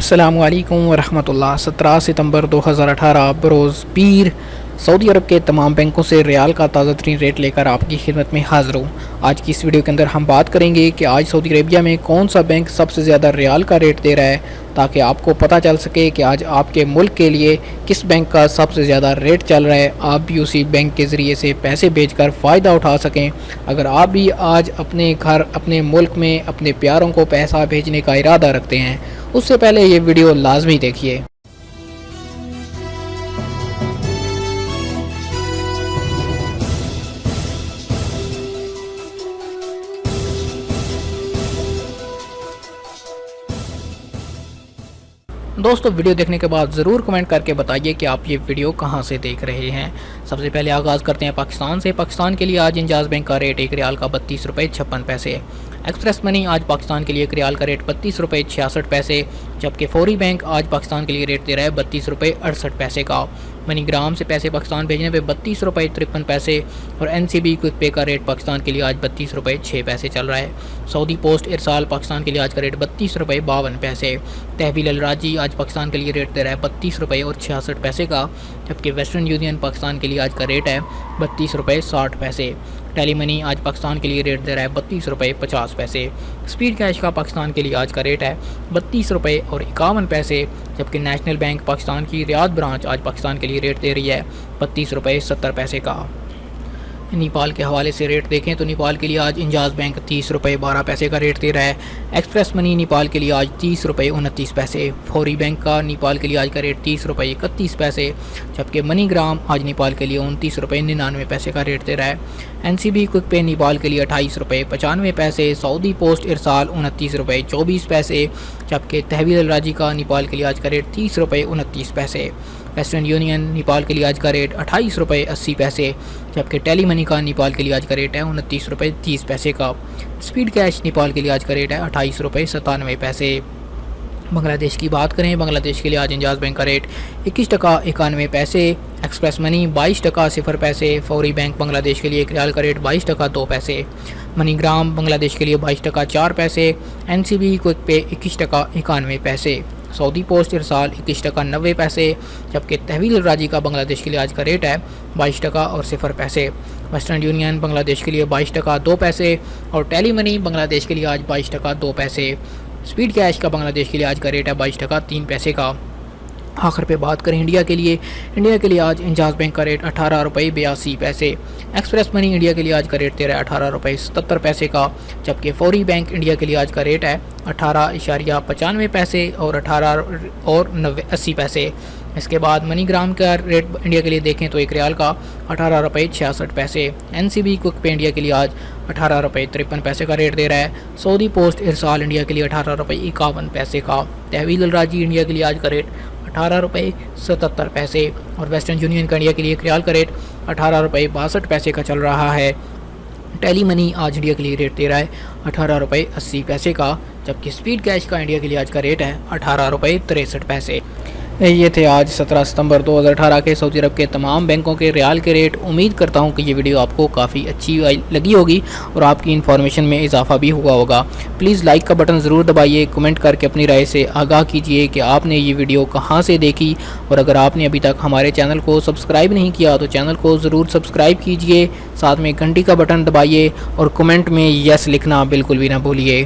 अस्सलामुअलैकुम वरहमतुल्लाह। 17 सितंबर 2018 बरोज़ पीर सऊदी अरब के तमाम बैंकों से रियाल का ताज़ा तरीन रेट लेकर आपकी खिदमत में हाज़िर हूँ। आज की इस वीडियो के अंदर हम बात करेंगे कि आज सऊदी अरेबिया में कौन सा बैंक सबसे ज़्यादा रियाल का रेट दे रहा है, ताकि आपको पता चल सके कि आज आपके मुल्क के लिए किस बैंक का सबसे ज़्यादा रेट चल रहा है। आप भी उसी बैंक के ज़रिए से पैसे भेजकर फ़ायदा उठा सकें। अगर आप भी आज अपने घर, अपने मुल्क में अपने प्यारों को पैसा भेजने का इरादा रखते हैं, उससे पहले ये वीडियो लाजमी देखिए। दोस्तों, वीडियो देखने के बाद ज़रूर कमेंट करके बताइए कि आप ये वीडियो कहाँ से देख रहे हैं। सबसे पहले आगाज़ करते हैं पाकिस्तान से। पाकिस्तान के लिए आज इंजाज़ बैंक का रेट 1 रियाल का 32 रुपये 56 पैसे। एक्सप्रेस मनी आज पाकिस्तान के लिए 1 रियाल का रेट 32 रुपये 66 पैसे, जबकि फौरी बैंक आज पाकिस्तान के लिए रेट दे रहा है 32 रुपये 68 पैसे का। मनीग्राम से पैसे पाकिस्तान भेजने पे 32 रुपये 53 पैसे और NCB क्विक पे का रेट पाकिस्तान के लिए आज 32 रुपये 6 पैसे चल रहा है। सऊदी पोस्ट इरसाल पाकिस्तान के लिए आज का रेट 32 रुपये 52 पैसे। तहवील अल राजी आज पाकिस्तान के लिए रेट दे रहा है 32 रुपये और 66 पैसे का, जबकि वेस्टर्न यूनियन पाकिस्तान के लिए आज का रेट है 32 रुपये 60 पैसे। टेली मनी आज पाकिस्तान के लिए रेट दे रहा है 32 रुपये 50 पैसे। स्पीड कैश का पाकिस्तान के लिए आज का रेट है 32 रुपये और 51 पैसे, जबकि नेशनल बैंक पाकिस्तान की रियाद ब्रांच आज पाकिस्तान के लिए रेट दे रही है 32 रुपये 70 पैसे का। नेपाल के हवाले से रेट देखें तो नेपाल के लिए आज इंजाज़ बैंक 30 रुपये 12 पैसे का रेट दे रहा है। एक्सप्रेस मनी नेपाल के लिए आज 30 रुपये 29 पैसे। फौरी बैंक का नेपाल के लिए आज का रेट 30 रुपये 31 पैसे, जबकि मनीग्राम आज नेपाल के लिए 29 रुपये 99 पैसे का रेट दे रहा है। NCB क्विक पे नेपाल के लिए 28 रुपये 95 पैसे। सऊदी पोस्ट इरसाल 29 रुपये 24 पैसे, जबकि तहवील अल राजी का नेपाल के लिए आज का रेट 30 रुपये 29 पैसे। वेस्टर्न यूनियन नेपाल के लिए आज का रेट 28 रुपये 80 पैसे, जबकि टेली मनी का नेपाल के लिए आज का रेट है 29 रुपये 30 पैसे का। स्पीड कैश नेपाल के लिए आज का रेट है 28 रुपये 97 पैसे। बांग्लादेश की बात करें, बांग्लादेश के लिए आज इंजाज़ बैंक का रेट 21 टका 91 पैसे। एक्सप्रेस मनी 22 टका 0 पैसे। फौरी बैंक बांग्लादेश के लिए 1 रियाल का रेट 22 टका 2 पैसे। मनीग्राम बांग्लादेश के लिए 22 टका 4 पैसे। NCB क्विक पे 21 टका 91 पैसे। सऊदी पोस्ट इरसाल 21 टका 90 पैसे, जबकि तहवील राजी का बांग्लादेश के लिए आज का रेट है 22 टका और 0 पैसे। वेस्टर्न यूनियन बांग्लादेश के लिए 22 टका 2 पैसे और टेली मनी बांग्लादेश के लिए आज 22 टका 2 पैसे। स्पीड कैश का बांग्लादेश के लिए आज का रेट है 22 टका 3 पैसे का। आखिर पे बात करें इंडिया के लिए, इंडिया के लिए आज इंजाज़ बैंक का रेट 18 रुपये 82 पैसे। एक्सप्रेस मनी इंडिया के लिए आज का रेट दे रहा है 18 रुपये 77 पैसे का, जबकि फौरी बैंक इंडिया के लिए आज का रेट है 18.95 पैसे और 80 पैसे। इसके बाद मनीग्राम का रेट इंडिया के लिए देखें तो 1 रियाल का 18 रुपये 66 पैसे। NCB क्विक पे इंडिया के लिए आज 18 रुपये 53 पैसे का रेट दे रहा है। सऊदी पोस्ट इरसाल इंडिया के लिए 18 रुपये 51 पैसे का। तहवील अल राजी इंडिया के लिए आज का रेट 18 रुपये 77 पैसे और वेस्टर्न यूनियन का इंडिया के लिए 1 रियाल का रेट 18 रुपये 62 पैसे का चल रहा है। टेली मनी आज इंडिया के लिए रेट दे रहा है 18 रुपये 80 पैसे का, जबकि स्पीड कैश का इंडिया के लिए आज का रेट है 18 रुपये 63 पैसे। ये थे आज 17 सितंबर 2018 के सऊदी अरब के तमाम बैंकों के रियाल के रेट। उम्मीद करता हूँ कि ये वीडियो आपको काफ़ी अच्छी लगी होगी और आपकी इन्फॉर्मेशन में इजाफा भी हुआ होगा। प्लीज़ लाइक का बटन ज़रूर दबाइए, कमेंट करके अपनी राय से आगाह कीजिए कि आपने ये वीडियो कहाँ से देखी, और अगर आपने अभी तक हमारे चैनल को सब्सक्राइब नहीं किया तो चैनल को ज़रूर सब्सक्राइब कीजिए। साथ में घंटी का बटन दबाइए और कमेंट में यस लिखना बिल्कुल भी ना भूलिए।